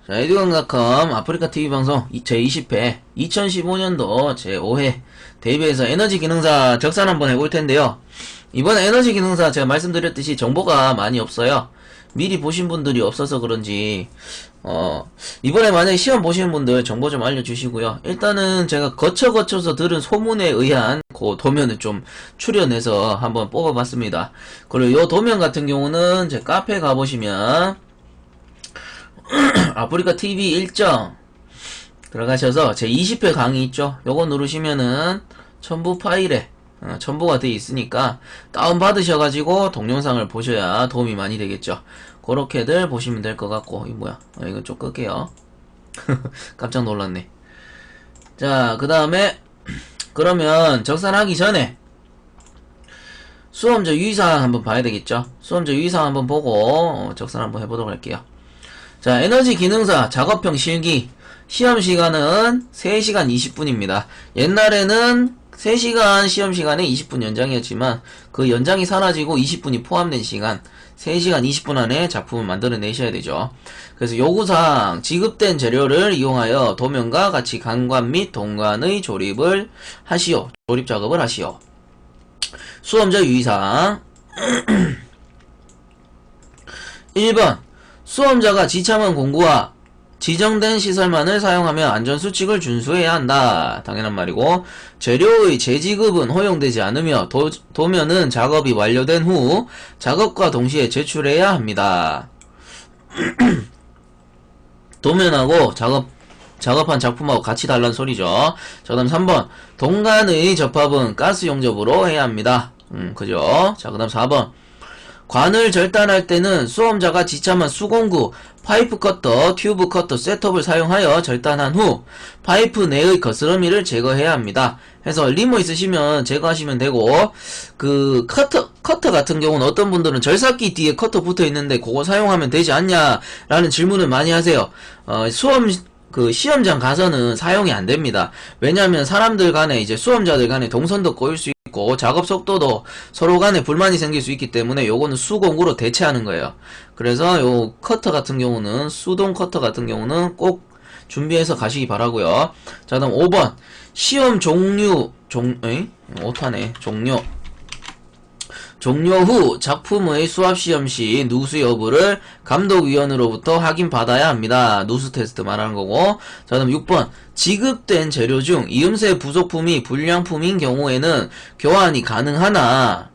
자, 에듀강닷컴 아프리카TV 방송 제20회 2015년도 제5회 대비해서 에너지 기능사 적산 한번 해볼 텐데요. 이번에 에너지 기능사 제가 말씀드렸듯이 정보가 많이 없어요. 미리 보신 분들이 없어서 그런지 이번에 만약에 시험 보시는 분들 정보 좀 알려주시고요. 일단은 제가 거쳐서 들은 소문에 의한 그 도면을 좀 추려내서 한번 뽑아봤습니다. 그리고 요 도면 같은 경우는 제 카페 가보시면 아프리카 TV 일정 들어가셔서 제 20회 강의 있죠. 요거 누르시면은 첨부 파일에 첨부가 되어 있으니까 다운 받으셔가지고 동영상을 보셔야 도움이 많이 되겠죠. 그렇게들 보시면 될 것 같고. 이 뭐야? 이거 좀 끌게요. 깜짝 놀랐네. 자, 그 다음에 그러면 적산하기 전에 수험자 유의사항 한번 봐야 되겠죠. 수험자 유의사항 한번 보고 적산 한번 해보도록 할게요. 자, 에너지 기능사 작업형 실기 시험 시간은 3시간 20분입니다. 옛날에는 3시간 시험 시간에 20분 연장이었지만 그 연장이 사라지고 20분이 포함된 시간 3시간 20분 안에 작품을 만들어내셔야 되죠. 그래서 요구사항 지급된 재료를 이용하여 도면과 같이 간관 및 동관의 조립을 하시오. 조립 작업을 하시오. 수험자 유의사항 1번 수험자가 지참한 공구와 지정된 시설만을 사용하며 안전수칙을 준수해야 한다. 당연한 말이고, 재료의 재지급은 허용되지 않으며 도면은 작업이 완료된 후 작업과 동시에 제출해야 합니다. 도면하고 작업한 작품하고 같이 달라는 소리죠. 자, 그다음 3번 동간의 접합은 가스 용접으로 해야 합니다. 그죠? 자, 그다음 4번 관을 절단할 때는 수험자가 지참한 수공구, 파이프 커터, 튜브 커터 셋업을 사용하여 절단한 후 파이프 내의 거스러미를 제거해야 합니다. 해서 리모 있으시면 제거하시면 되고, 그 커터 같은 경우는 어떤 분들은 절삭기 뒤에 커터 붙어 있는데 그거 사용하면 되지 않냐라는 질문을 많이 하세요. 시험장 가서는 사용이 안 됩니다. 왜냐하면 사람들 간에 이제 수험자들 간에 동선도 꼬일 수 있고 작업 속도도 서로 간에 불만이 생길 수 있기 때문에 요거는 수공구로 대체하는 거예요. 그래서 요 커터 같은 경우는 수동 커터 같은 경우는 꼭 준비해서 가시기 바라고요. 자, 그다음 5번 시험 종료 후 작품의 수합시험 시 누수 여부를 감독위원으로부터 확인받아야 합니다. 누수 테스트 말하는 거고. 자, 그럼 6번 지급된 재료 중 이음새 부속품이 불량품인 경우에는 교환이 가능하나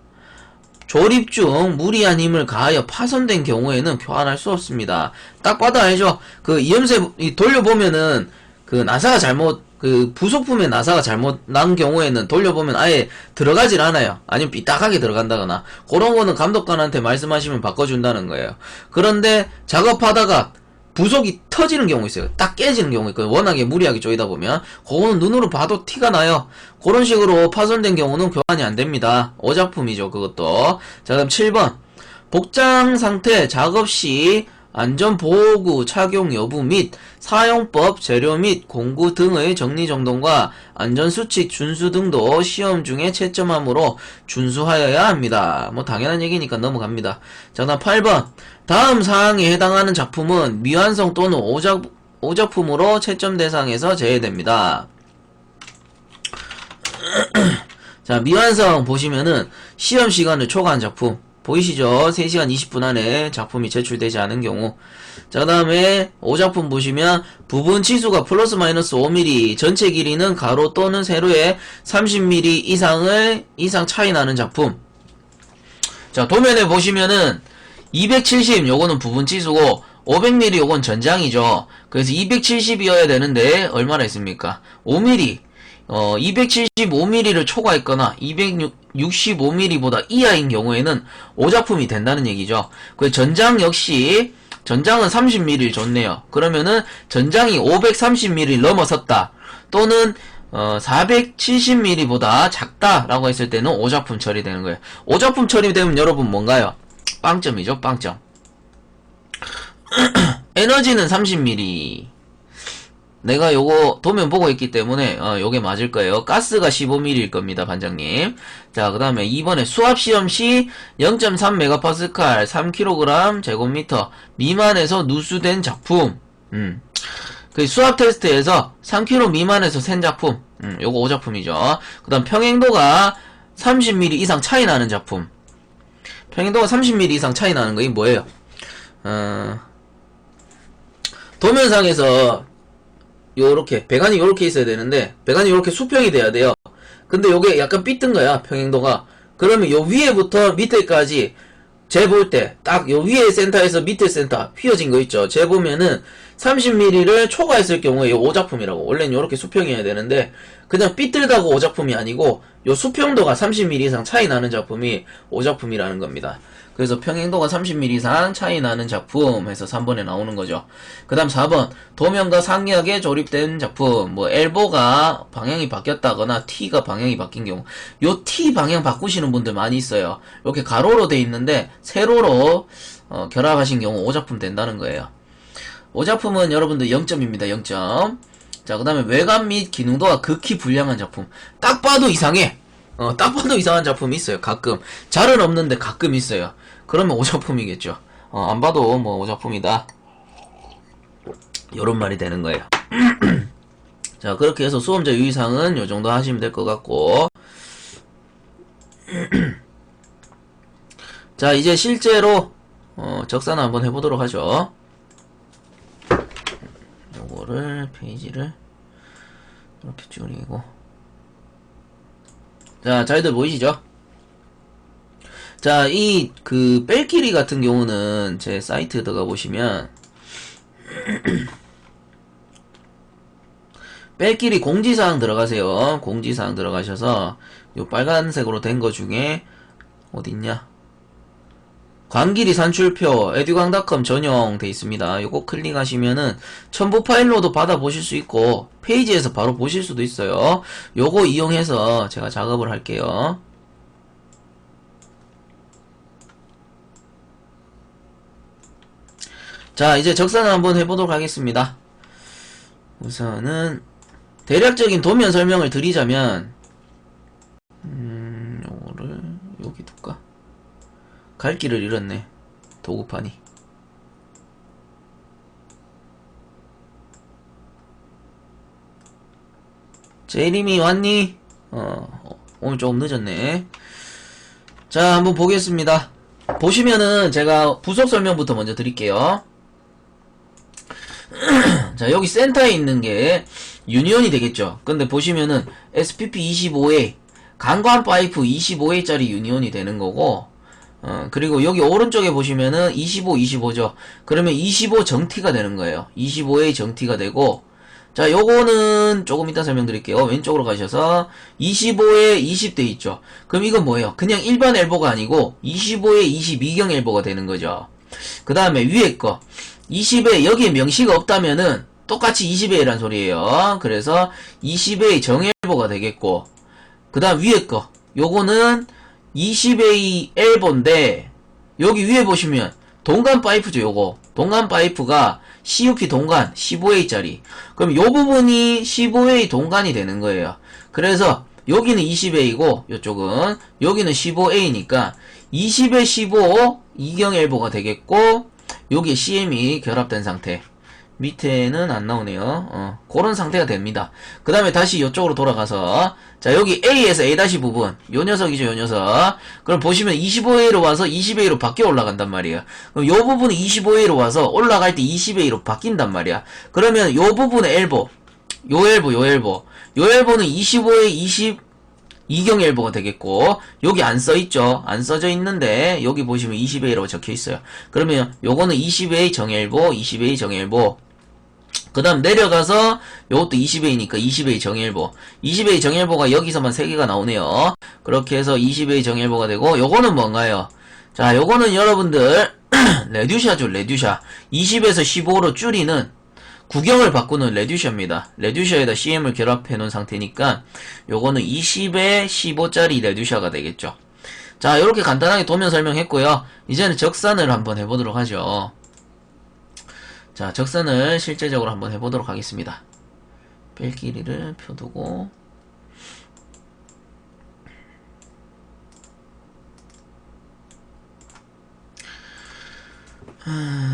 조립 중 무리한 힘을 가하여 파손된 경우에는 교환할 수 없습니다. 딱 봐도 알죠? 그 이음새 돌려보면은 그 나사가 부속품의 나사가 잘못 난 경우에는 돌려보면 아예 들어가질 않아요. 아니면 삐딱하게 들어간다거나 그런 거는 감독관한테 말씀하시면 바꿔준다는 거예요. 그런데 작업하다가 부속이 터지는 경우 있어요. 딱 깨지는 경우 있거든요. 워낙에 무리하게 조이다 보면 그거는 눈으로 봐도 티가 나요. 그런 식으로 파손된 경우는 교환이 안 됩니다. 오작품이죠, 그것도. 자, 그럼 7번 복장 상태 작업 시 안전보호구 착용 여부 및 사용법, 재료 및 공구 등의 정리정돈과 안전수칙 준수 등도 시험 중에 채점함으로 준수하여야 합니다. 뭐 당연한 얘기니까 넘어갑니다. 자, 다음 8번 다음 사항에 해당하는 작품은 미완성 또는 오작품으로 채점 대상에서 제외됩니다. 자, 미완성 보시면은 시험 시간을 초과한 작품 보이시죠? 3시간 20분 안에 작품이 제출되지 않은 경우. 자, 그 다음에 오작품 보시면 부분 치수가 플러스 마이너스 5mm, 전체 길이는 가로 또는 세로에 30mm 이상 차이 나는 작품. 자, 도면에 보시면은 270 요거는 부분 치수고 500mm 요건 전장이죠. 그래서 270이어야 되는데 얼마나 있습니까? 5mm. 275mm를 초과했거나 265mm보다 이하인 경우에는 오작품이 된다는 얘기죠. 그 전장 역시 전장은 30mm를 줬네요. 그러면은 전장이 530mm를 넘어섰다 또는 470mm보다 작다라고 했을 때는 오작품 처리되는 거예요. 오작품 처리되면 여러분 뭔가요? 빵점이죠, 빵점. 에너지는 30mm. 내가 요거 도면 보고 있기 때문에 요게 맞을 거예요. 가스가 15mm일 겁니다, 반장님. 자, 그 다음에 2번에 수압시험 시 0.3 메가파스칼 3kg 제곱미터 미만에서 누수된 작품. 그 수학 테스트에서 3kg 미만에서 센 작품, 요거 5작품이죠. 그 다음 평행도가 30mm 이상 차이 나는 작품. 평행도가 30mm 이상 차이 나는 거, 이 뭐예요? 도면상에서 요렇게, 배관이 요렇게 있어야 되는데, 배관이 요렇게 수평이 돼야 돼요. 근데 요게 약간 삐뜬 거야, 평행도가. 그러면 요 위에부터 밑에까지, 재 볼 때, 딱 요 위에 센터에서 밑에 센터, 휘어진 거 있죠? 재 보면은, 30mm를 초과했을 경우에 요 오작품이라고. 원래는 요렇게 수평이어야 되는데, 그냥 삐뚤다고 오작품이 아니고, 요 수평도가 30mm 이상 차이 나는 작품이 오작품이라는 겁니다. 그래서 평행도가 30mm 이상 차이 나는 작품 해서 3번에 나오는 거죠. 그 다음 4번 도면과 상이하게 조립된 작품. 뭐 엘보가 방향이 바뀌었다거나 T가 방향이 바뀐 경우, 요 T 방향 바꾸시는 분들 많이 있어요. 이렇게 가로로 돼 있는데 세로로 결합하신 경우 오작품 된다는 거예요. 오작품은 여러분들 0점입니다. 0점. 자, 그 다음에 외관 및 기능도가 극히 불량한 작품. 딱 봐도 이상해. 딱 봐도 이상한 작품이 있어요. 가끔. 잘은 없는데 가끔 있어요. 그러면 오작품이겠죠. 안 봐도 뭐 오작품이다. 요런 말이 되는 거예요. 자, 그렇게 해서 수험자 유의사항은 요 정도 하시면 될 것 같고. 자, 이제 실제로 적사는 한번 해보도록 하죠. 요거를 페이지를 이렇게 줄이고. 자, 잘들 보이시죠? 자, 이 뺄길이 같은 경우는 제 사이트 들어가 보시면 뺄길이 공지사항 들어가세요. 공지사항 들어가셔서 요 빨간색으로 된 거 중에 어딨냐? 광길이 산출표 에듀강닷컴 전용 돼 있습니다. 요거 클릭하시면은 첨부 파일로도 받아보실 수 있고 페이지에서 바로 보실 수도 있어요. 요거 이용해서 제가 작업을 할게요. 자, 이제 적산을 한번 해보도록 하겠습니다. 우선은 대략적인 도면 설명을 드리자면 요거를 여기 둘까? 갈 길을 잃었네. 도구판이. 제이림이 왔니? 오늘 조금 늦었네. 자, 한번 보겠습니다. 보시면은 제가 부속 설명부터 먼저 드릴게요. 자, 여기 센터에 있는 게 유니온이 되겠죠. 근데 보시면은 SPP25A 강관 파이프 25A짜리 유니온이 되는 거고, 그리고 여기 오른쪽에 보시면은 25, 25죠. 그러면 25 정티가 되는 거예요. 25A 정티가 되고, 자, 요거는 조금 이따 설명드릴게요. 왼쪽으로 가셔서 25에 20 돼 있죠. 그럼 이건 뭐예요? 그냥 일반 엘보가 아니고 25에 22경 엘보가 되는 거죠. 그 다음에 위에 거 20에 여기에 명시가 없다면은 똑같이 20A란 소리예요. 그래서 20A 정엘보가 되겠고, 그 다음 위에 거 요거는 20A 엘보인데 여기 위에 보시면 동간 파이프죠. 요거 동간 파이프가 CUP 동간 15A짜리. 그럼 요 부분이 15A 동간이 되는 거예요. 그래서 여기는 20A고 요쪽은 여기는 15A니까 20에 15 이경 엘보가 되겠고, 여기에 CM이 결합된 상태. 밑에는 안 나오네요. 그런 상태가 됩니다. 그 다음에 다시 이쪽으로 돌아가서, 자, 여기 A에서 A- 부분. 요 녀석이죠, 요 녀석. 그럼 보시면 25A로 와서 20A로 바뀌어 올라간단 말이에요. 그럼 요 부분이 25A로 와서 올라갈 때 20A로 바뀐단 말이야. 그러면 요 부분의 엘보, 요 엘보, 요 엘보. 요 엘보는 25A 2경 엘보가 되겠고, 여기 안 써있죠. 안 써져 있는데 여기 보시면 20A라고 적혀있어요. 그러면 요거는 20A 정엘보, 20A 정엘보. 그 다음 내려가서 요것도 20A니까 20A 정엘보. 20A 정엘보가 여기서만 3개가 나오네요. 그렇게 해서 20A 정엘보가 되고, 요거는 뭔가요? 자, 요거는 여러분들 레듀샤죠, 레듀샤. 20에서 15로 줄이는 구경을 바꾸는 레듀셔입니다. 레듀셔에다 CM을 결합해 놓은 상태니까 요거는 20에 15짜리 레듀셔가 되겠죠. 자, 요렇게 간단하게 도면 설명했고요. 이제는 적산을 한번 해보도록 하죠. 자, 적산을 실제적으로 한번 해보도록 하겠습니다. 뺄 길이를 펴두고,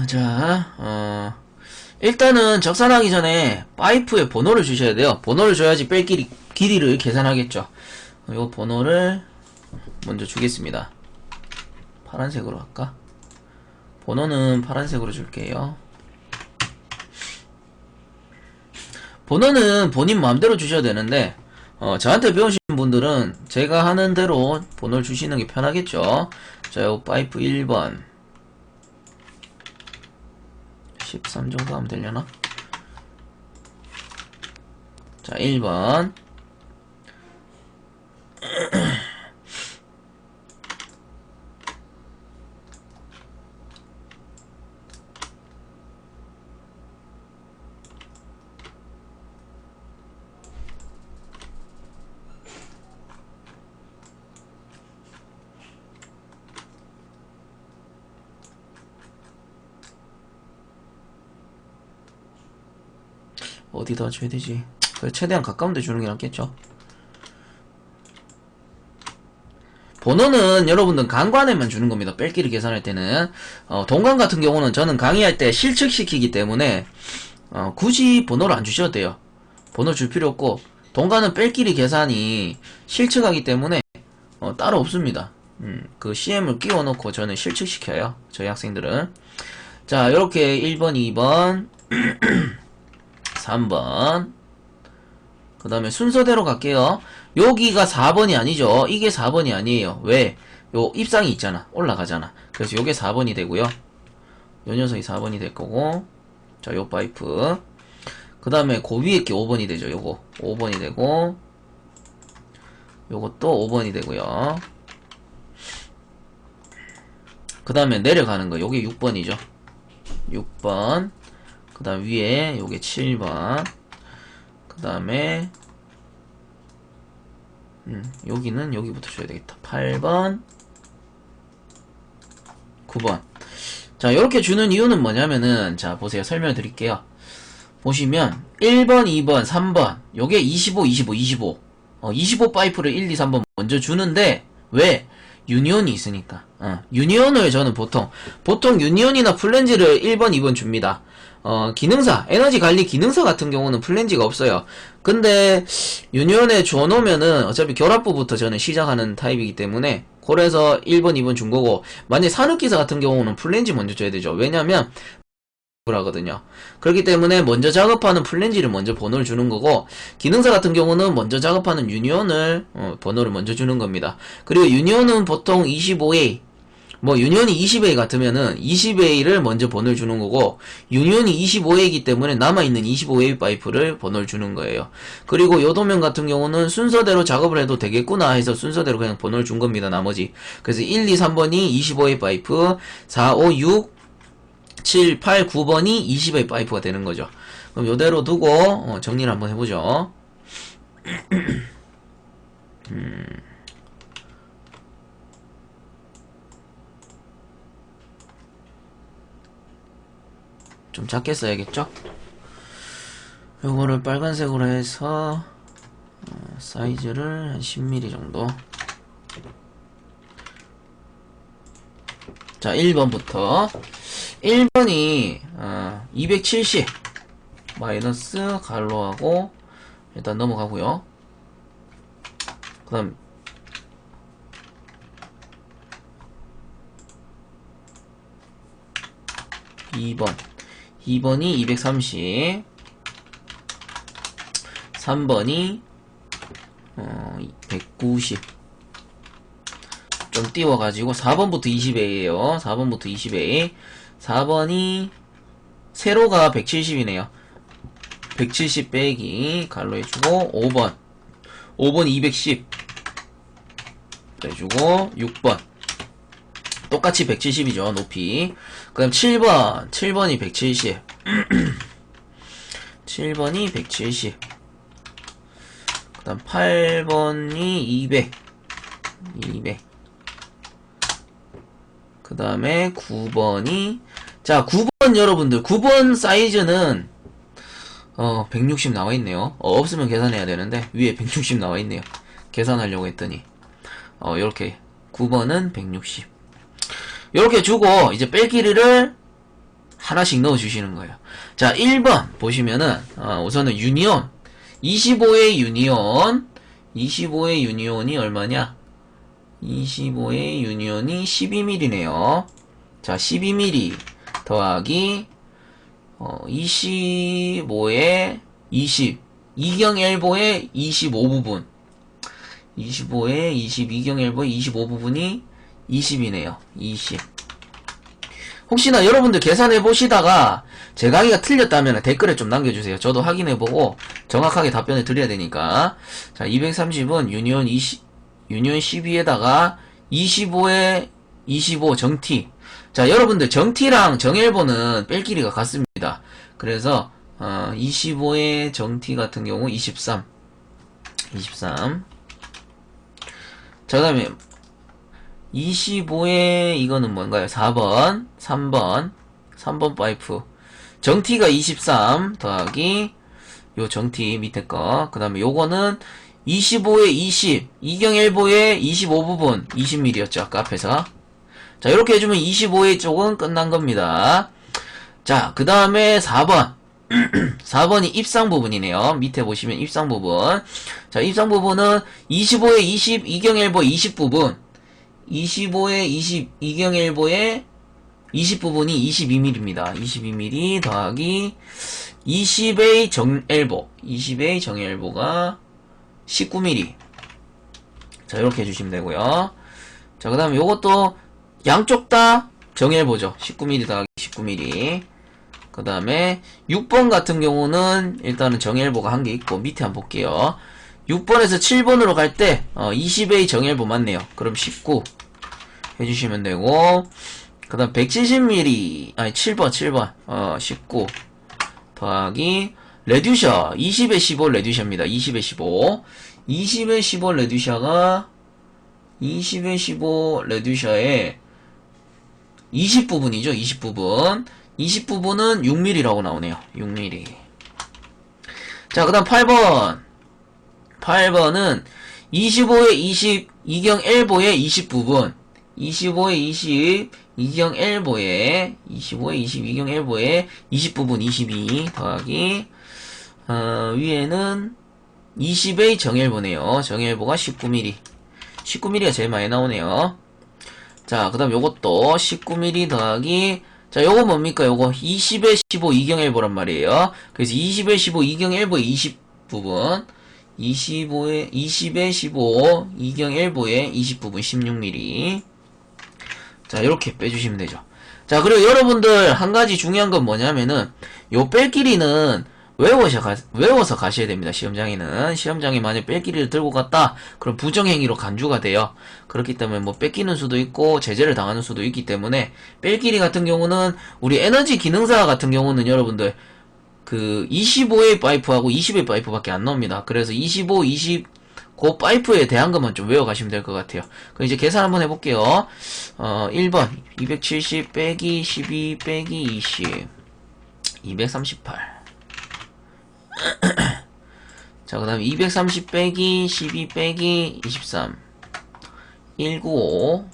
자, 일단은 적산하기 전에 파이프에 번호를 주셔야 돼요. 번호를 줘야지 뺄 길이를 계산하겠죠. 요 번호를 먼저 주겠습니다. 파란색으로 할까? 번호는 파란색으로 줄게요. 번호는 본인 마음대로 주셔야 되는데 저한테 배우신 분들은 제가 하는 대로 번호를 주시는 게 편하겠죠. 자, 요 파이프 1번 13 정도 하면 되려나? 자, 1번 어디다 줘야 되지? 최대한 가까운 데 주는 게 낫겠죠. 번호는 여러분들 강관에만 주는 겁니다. 뺄기를 계산할 때는. 동강 같은 경우는 저는 강의할 때 실측시키기 때문에 굳이 번호를 안 주셔도 돼요. 번호 줄 필요 없고, 동강은 뺄기리 계산이 실측하기 때문에 따로 없습니다. 그 CM을 끼워 넣고 저는 실측시켜요. 저희 학생들은. 자, 이렇게 1번, 2번 3번 그 다음에 순서대로 갈게요. 여기가 4번이 아니죠. 이게 4번이 아니에요. 왜? 요 입상이 있잖아. 올라가잖아. 그래서 요게 4번이 되고요. 요 녀석이 4번이 될 거고, 자, 요 파이프 그 다음에 그 위에 게 5번이 되죠. 요거 5번이 되고, 요것도 5번이 되고요. 그 다음에 내려가는 거 요게 6번이죠. 6번 그 다음 위에 요게 7번 그 다음에 여기는 여기부터 줘야 되겠다. 8번 9번. 자, 요렇게 주는 이유는 뭐냐면은, 자, 보세요. 설명을 드릴게요. 보시면 1번 2번 3번 요게 25 25 25 25 파이프를 1 2 3번 먼저 주는데, 왜? 유니온이 있으니까. 유니온을 저는 보통 유니온이나 플랜지를 1번 2번 줍니다. 기능사, 에너지 관리 기능사 같은 경우는 플랜지가 없어요. 근데 유니온에 줘놓으면은 어차피 결합부부터 저는 시작하는 타입이기 때문에, 그래서 1번 2번 준 거고, 만약에 산업기사 같은 경우는 플랜지 먼저 줘야 되죠. 왜냐면 하거든요. 그렇기 때문에 먼저 작업하는 플랜지를 먼저 번호를 주는 거고, 기능사 같은 경우는 먼저 작업하는 유니온을 번호를 먼저 주는 겁니다. 그리고 유니온은 보통 25A, 뭐 유니온이 20A 같으면은 20A를 먼저 번호를 주는 거고, 유니온이 25A이기 때문에 남아있는 25A 파이프를 번호를 주는 거예요. 그리고 요도면 같은 경우는 순서대로 작업을 해도 되겠구나 해서 순서대로 그냥 번호를 준 겁니다. 나머지. 그래서 1, 2, 3번이 25A 파이프, 4, 5, 6 7, 8, 9번이 20의 파이프가 되는 거죠. 그럼 요대로 두고 정리를 한번 해보죠. 좀 작게 써야겠죠? 요거를 빨간색으로 해서 사이즈를 한 10mm 정도. 자, 1번부터 1번이 270 마이너스 갈로하고 일단 넘어가고요. 그 다음 2번이 230, 3번이 190. 좀 띄워가지고 4번부터 20A에요. 4번부터 20A. 4번이 세로가 170이네요. 170 빼기 갈로 해주고, 5번 210 해주고, 6번 똑같이 170이죠. 높이. 그 다음 7번이 170 7번이 170. 그 다음 8번이 200 그 다음에 9번이, 자, 9번 여러분들, 9번 사이즈는 160 나와있네요. 없으면 계산해야 되는데 위에 160 나와있네요. 계산하려고 했더니 요렇게 9번은 160 요렇게 주고, 이제 뺄 길이를 하나씩 넣어주시는 거예요. 자, 1번 보시면은 우선은 유니온 25의 유니온 25의 유니온이 얼마냐? 25의 유니온이 12mm네요. 자, 12mm 더하기 25의 20 이경엘보의 25부분 25의 20 이경엘보의 25부분이 20이네요. 20. 혹시나 여러분들 계산해 보시다가 제 강의가 틀렸다면 댓글에 좀 남겨주세요. 저도 확인해보고 정확하게 답변을 드려야 되니까. 자, 230은 유니온 12에다가 25에 25 정티. 자, 여러분들 정티랑 정엘보는 뺄 길이가 같습니다. 그래서 25의 정티 같은 경우 23. 자, 그 다음에 25의 이거는 뭔가요? 4번 3번 파이프 정티가 23 더하기 요 정티 밑에 거. 그 다음에 요거는 25의 20 이경일보의 25부분 20mm였죠 아까 앞에서. 자, 이렇게 해주면 25의 쪽은 끝난 겁니다. 자, 그 다음에 4번 4번이 입상 부분이네요. 밑에 보시면 입상 부분. 자, 입상 부분은 25의 20 이경일보 20 부분 25의 20 이경일보의 20 부분이 22mm입니다. 22mm 더하기 20의 정엘보 20의 정엘보가 19mm. 자, 이렇게 해주시면 되고요. 자, 그 다음에 요것도 양쪽 다 정엘보죠. 19mm 더하기 19mm. 그 다음에 6번 같은 경우는 일단은 정엘보가 한 개 있고 밑에 한번 볼게요. 6번에서 7번으로 갈 때 20의 정엘보 맞네요. 그럼 19 해주시면 되고, 그 다음 170mm 아니 7번 19 더하기 레듀셔 20의 15 레듀셔입니다. 20의 15 20의 15 레듀셔가 20의 15 레듀셔의 20부분이죠. 20부분 20부분은 6mm라고 나오네요. 6mm. 자, 그 다음 8번은 25의 20 이경 엘보의 20부분 25의 20 이경 엘보의 25의 20 이경 엘보의 20부분 22 더하기 위에는 20의 정엘보네요. 정엘보가 19mm 19mm가 제일 많이 나오네요. 자, 그 다음 요것도 19mm 더하기, 자, 요거 뭡니까? 요거 20의 15 이경엘보란 말이에요. 그래서 20의 15 이경엘보의 20 부분 20의 15 이경엘보의 20 부분 16mm. 자, 이렇게 빼주시면 되죠. 자, 그리고 여러분들 한 가지 중요한 건 뭐냐면은 요 뺄 길이는 외워서 가셔야 됩니다. 시험장에 만약 뺄길이를 들고 갔다 그럼 부정행위로 간주가 돼요. 그렇기 때문에 뭐 뺏기는 수도 있고 제재를 당하는 수도 있기 때문에 뺄길이 같은 경우는 우리 에너지 기능사 같은 경우는 여러분들 그 25의 파이프하고 20의 파이프밖에 안 나옵니다. 그래서 25, 20 그 파이프에 대한 것만 좀 외워가시면 될 것 같아요. 그럼 이제 계산 한번 해볼게요. 1번 270 빼기 12 빼기 20 238. 자, 그 다음에 230 빼기 12 빼기 23 195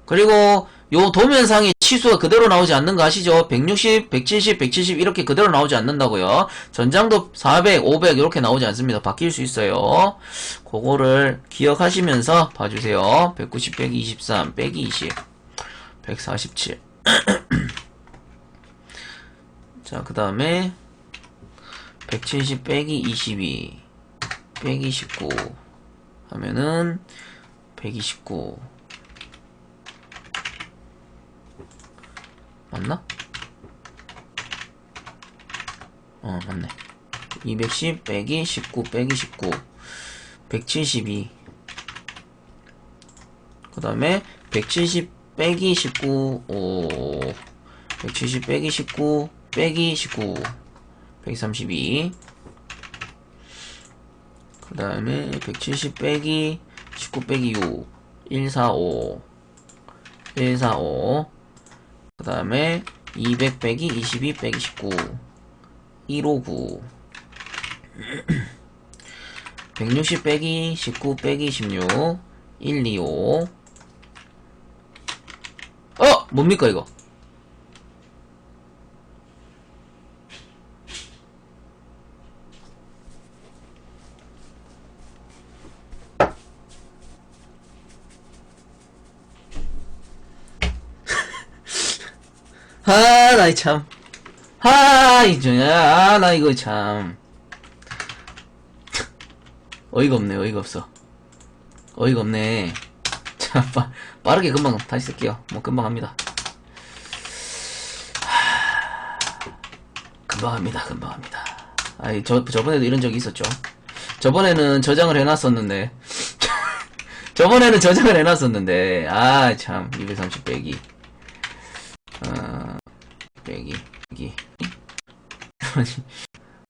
그리고 요 도면상의 치수가 그대로 나오지 않는 거 아시죠? 160, 170, 170 이렇게 그대로 나오지 않는다고요. 전장도 400, 500 이렇게 나오지 않습니다. 바뀔 수 있어요. 그거를 기억하시면서 봐주세요. 190 빼기 23 빼기 20 147 자, 그 다음에 170 빼기 22 빼기 19 하면은 129 맞나? 맞네. 210 빼기 19 빼기 19 172 그 다음에 170 빼기 19 170 빼기 19 빼기 19 132 그 다음에 170 빼기 19 빼기 6 145 그 다음에 200 빼기 22 빼기 19 159 160 빼기 19 빼기 16 125 뭡니까 이거? 나 참. 나 이거 참. 어이가 없네, 어이가 없어. 어이가 없네. 자, 빠르게 금방 다시 쓸게요. 뭐, 금방 합니다. 금방 합니다, 금방 합니다. 저번에도 이런 적이 있었죠. 저번에는 저장을 해놨었는데. 참, 230 빼기. 빼기.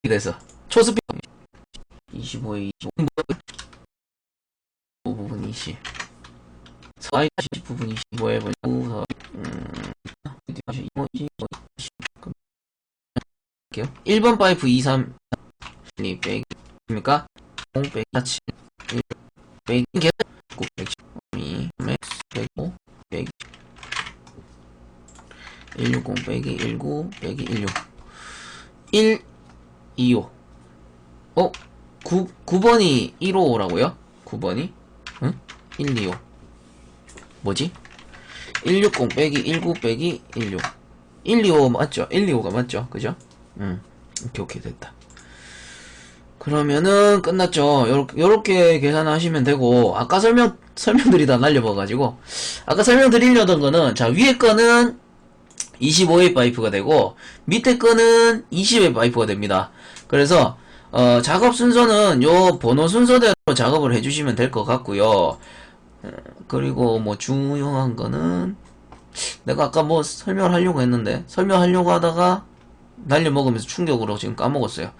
그래서, 초스피 25에 25. 부분 20. 4에 10 부분 25에 9. 1번 파이프 2, 3, 2 빼기. 입니까? 0 빼기 4, 1 빼기. 9 빼기 2, 맥스 빼기 5 빼기. 160 빼기 19 빼기 16. 1, 2, 5. 9번이 155라고요? 9번이? 응? 1, 2, 5. 뭐지? 160 빼기 19 빼기 16. 125 맞죠? 125가 맞죠? 그죠? 오케이, 됐다. 그러면은, 끝났죠? 요렇게 계산하시면 되고, 아까 설명드리다 날려봐가지고, 아까 설명드리려던 거는, 자, 위에 거는 25회 파이프가 되고, 밑에 거는 20회 파이프가 됩니다. 그래서, 작업 순서는 요 번호 순서대로 작업을 해주시면 될 것 같고요. 그리고 뭐 중요한 거는 내가 아까 뭐 설명을 하려고 했는데 설명하려고 하다가 날려먹으면서 충격으로 지금 까먹었어요.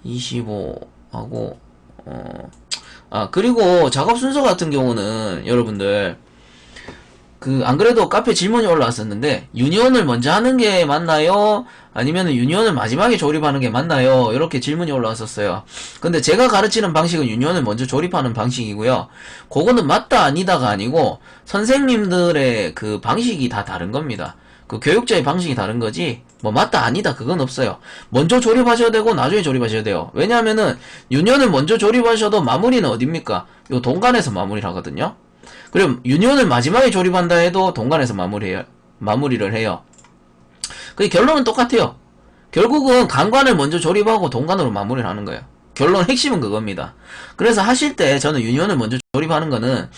25하고 그리고 작업 순서 같은 경우는 여러분들 안 그래도 카페 질문이 올라왔었는데 유니온을 먼저 하는 게 맞나요? 아니면 유니온을 마지막에 조립하는 게 맞나요? 이렇게 질문이 올라왔었어요. 근데 제가 가르치는 방식은 유니온을 먼저 조립하는 방식이고요. 그거는 맞다 아니다가 아니고 선생님들의 그 방식이 다 다른 겁니다. 그 교육자의 방식이 다른 거지 뭐 맞다 아니다 그건 없어요. 먼저 조립하셔야 되고 나중에 조립하셔야 돼요. 왜냐하면은 유니온을 먼저 조립하셔도 마무리는 어딥니까? 요 동간에서 마무리를 하거든요. 그럼 유니온을 마지막에 조립한다 해도 동간에서 마무리를 해요. 그 결론은 똑같아요. 결국은 간관을 먼저 조립하고 동간으로 마무리를 하는 거예요. 결론 핵심은 그겁니다. 그래서 하실 때 저는 유니온을 먼저 조립하는 거는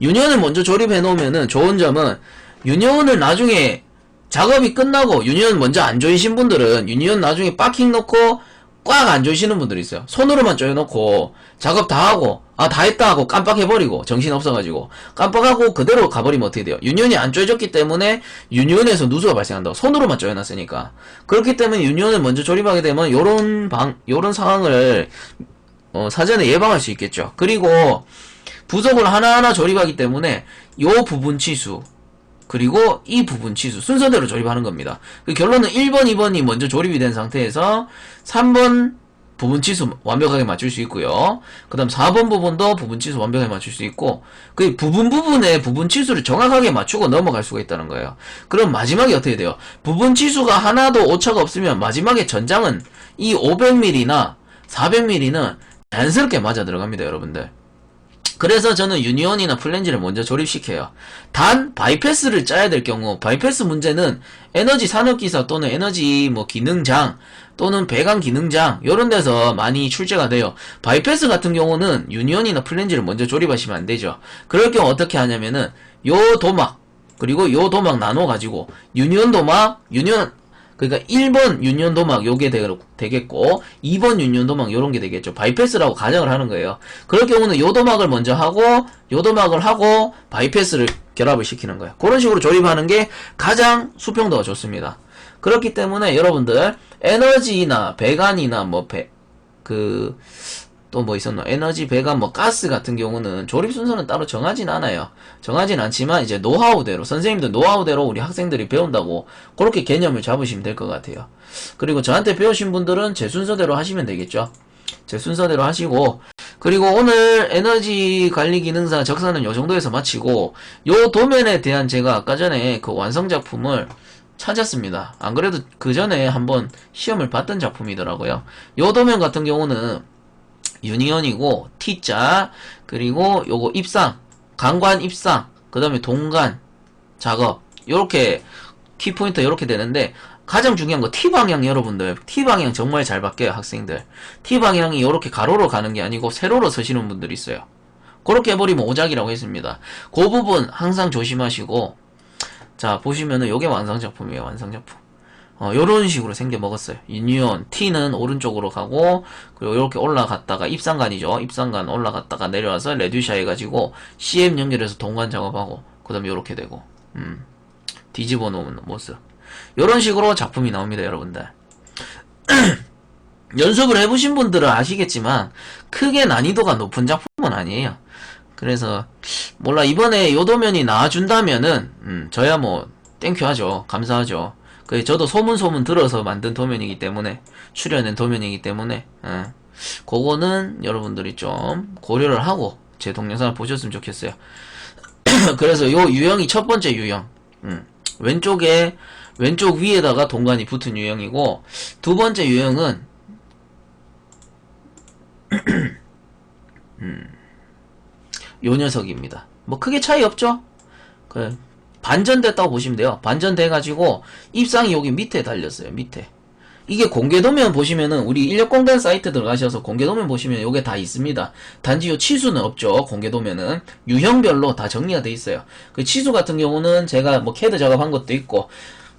유니온을 먼저 조립해 놓으면은 좋은 점은 유니온을 나중에 작업이 끝나고 유니온 먼저 안 조이신 분들은 유니온 나중에 바킹 넣고 꽉 안 조이시는 분들이 있어요. 손으로만 조여놓고 작업 다 하고 다 했다 하고 깜빡해버리고 정신 없어가지고 깜빡하고 그대로 가버리면 어떻게 돼요? 유니온이 안 조여졌기 때문에 유니온에서 누수가 발생한다고. 손으로만 조여놨으니까. 그렇기 때문에 유니온을 먼저 조립하게 되면 요런 상황을 사전에 예방할 수 있겠죠. 그리고 부속을 하나하나 조립하기 때문에 요 부분 치수 그리고 이 부분 치수 순서대로 조립하는 겁니다. 그 결론은 1번, 2번이 먼저 조립이 된 상태에서 3번 부분 치수 완벽하게 맞출 수 있고요. 그 다음 4번 부분도 부분 치수 완벽하게 맞출 수 있고 그 부분에 부분 치수를 정확하게 맞추고 넘어갈 수가 있다는 거예요. 그럼 마지막에 어떻게 돼요? 부분 치수가 하나도 오차가 없으면 마지막에 전장은 이 500mm나 400mm는 자연스럽게 맞아 들어갑니다, 여러분들. 그래서 저는 유니온이나 플랜지를 먼저 조립시켜요. 단 바이패스를 짜야 될 경우 바이패스 문제는 에너지 산업기사 또는 에너지 기능장 또는 배관 기능장 이런 데서 많이 출제가 돼요. 바이패스 같은 경우는 유니온이나 플랜지를 먼저 조립하시면 안 되죠. 그럴 경우 어떻게 하냐면은 요 도막 그리고 요 도막 나눠 가지고 유니온 도막 그러니까 1번 유니온 도막 요게 되겠고 2번 유니온 도막 요런게 되겠죠. 바이패스라고 가정을 하는 거예요. 그럴 경우는 요 도막을 먼저 하고 요 도막을 하고 바이패스를 결합을 시키는 거예요. 그런 식으로 조립하는 게 가장 수평도가 좋습니다. 그렇기 때문에 여러분들 에너지나 배관이나 또 뭐 있었나? 에너지, 배관, 가스 같은 경우는 조립 순서는 따로 정하진 않아요. 정하진 않지만 이제 노하우대로 선생님들 노하우대로 우리 학생들이 배운다고 그렇게 개념을 잡으시면 될 것 같아요. 그리고 저한테 배우신 분들은 제 순서대로 하시면 되겠죠. 제 순서대로 하시고 그리고 오늘 에너지 관리 기능사 적사는 요 정도에서 마치고 요 도면에 대한 제가 아까 전에 그 완성 작품을 찾았습니다. 안 그래도 그 전에 한번 시험을 봤던 작품이더라고요. 요 도면 같은 경우는 유니온이고 T자 그리고 요거 입상 간관 입상 그 다음에 동간 작업 요렇게 키포인트 이렇게 되는데 가장 중요한 거 T방향 여러분들 T방향 정말 잘 바뀌어요 학생들. T방향이 이렇게 가로로 가는 게 아니고 세로로 서시는 분들이 있어요. 그렇게 해버리면 오작이라고 했습니다. 그 부분 항상 조심하시고 자 보시면은 요게 완성작품이에요. 완성작품. 요런 식으로 생겨 먹었어요. 유니온 T는 오른쪽으로 가고 그리고 이렇게 올라갔다가 입상간이죠. 입상간 올라갔다가 내려와서 레듀샤 해가지고 CM 연결해서 동관 작업하고 그 다음에 요렇게 되고 뒤집어 놓은 모습. 요런 식으로 작품이 나옵니다 여러분들. 연습을 해보신 분들은 아시겠지만 크게 난이도가 높은 작품은 아니에요. 그래서 몰라 이번에 요 도면이 나와준다면은 저야 뭐 땡큐 하죠. 감사하죠. 저도 소문 들어서 만든 도면이기 때문에 출연한 도면이기 때문에 그거는 여러분들이 좀 고려를 하고 제 동영상을 보셨으면 좋겠어요. 그래서 요 유형이 첫 번째 유형 왼쪽 위에다가 동관이 붙은 유형이고 두 번째 유형은 요 녀석입니다. 뭐 크게 차이 없죠? 반전됐다고 보시면 돼요. 반전돼가지고 입상이 여기 밑에 달렸어요. 밑에. 이게 공개도면 보시면은 우리 인력공단 사이트 들어가셔서 공개도면 보시면 요게 다 있습니다. 단지 요 치수는 없죠. 공개도면은 유형별로 다 정리가 돼 있어요. 그 치수 같은 경우는 제가 뭐 캐드 작업한 것도 있고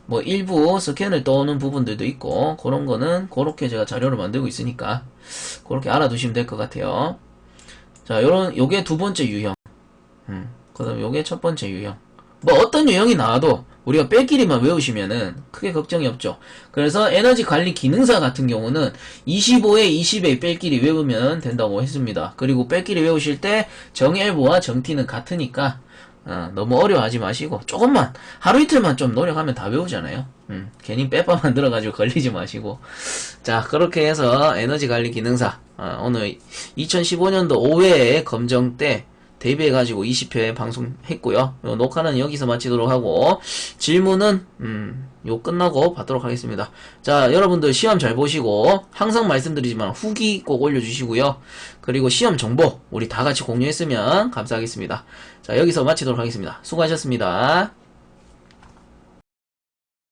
뭐 일부 스캔을 떠오는 부분들도 있고 그런 거는 그렇게 제가 자료를 만들고 있으니까 그렇게 알아두시면 될 것 같아요. 자, 요게 두 번째 유형. 그 다음에 요게 첫 번째 유형. 뭐 어떤 유형이 나와도 우리가 뺄끼리만 외우시면은 크게 걱정이 없죠. 그래서 에너지 관리 기능사 같은 경우는 25에 20에 뺄끼리 외우면 된다고 했습니다. 그리고 뺄끼리 외우실 때 정L부와 정T는 같으니까 너무 어려워하지 마시고 조금만 하루 이틀만 좀 노력하면 다 외우잖아요. 괜히 빼빠 만들어가지고 걸리지 마시고 자 그렇게 해서 에너지 관리 기능사 오늘 2015년도 5회에 검정 때 대비해가지고 20회 방송했고요. 녹화는 여기서 마치도록 하고 질문은 요 끝나고 받도록 하겠습니다. 자 여러분들 시험 잘 보시고 항상 말씀드리지만 후기 꼭 올려주시고요. 그리고 시험 정보 우리 다같이 공유했으면 감사하겠습니다. 자 여기서 마치도록 하겠습니다. 수고하셨습니다.